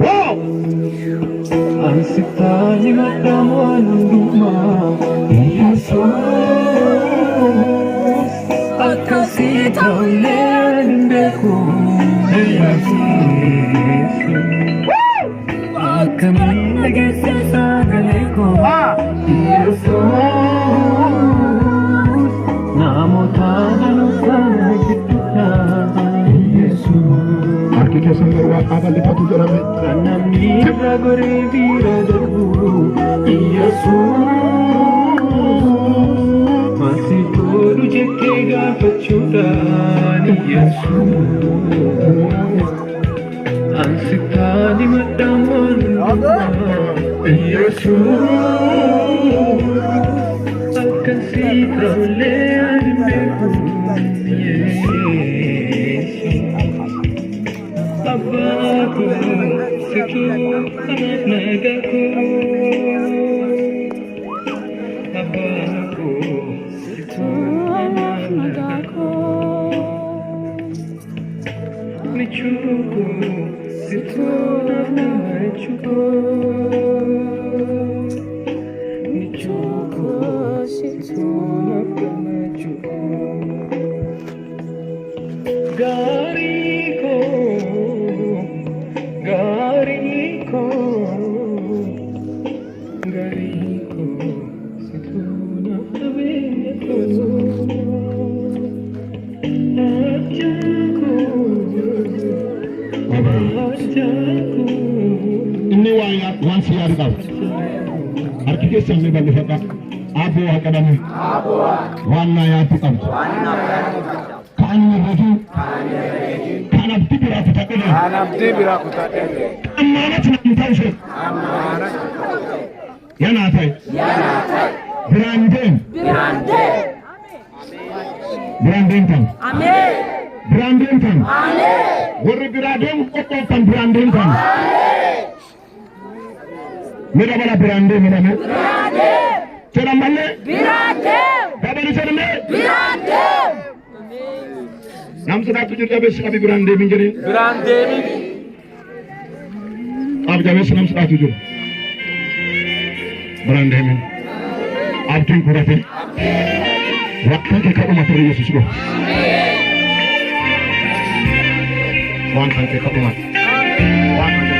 Wow! Ansitani matamanunduma Jesus akasita ulendeku Jesus akamina gesesa galeko Jesus namotana nusana gituka Jesus Arkite sangarwa abali patu jarame namni ragore vira darbu Jesus masih toru jekkega pachudani Jesus ansitani mataman Jesus akan sitrole anbeku Abbaku situ anak nagaku Abbaku situ anak nagaku Micuku situ anak cuku Micuku situ anak cuku Gariko Gariko Gariko situna abeko Ajaku Ajaku Ini waya wansi argaw Arkite sanne balle faka abo akadami wanna ya tukam Kanu raju Kanab tibira kutatele Amanat na mtawshe Yana atai Branden tan Amen Branden tan Amen Wori biraden kokko tan branden tan Amen Mera bala brande mera me Brande Tera malle Brande Babani tera me Brande Nam sudah tujuh jabe sekabi brande minjeri Brande min Ab jabe senam sudah tujuh Brande min Ab tin kurate Waktu kita umat Yesus go Wan kan kita umat Wan kan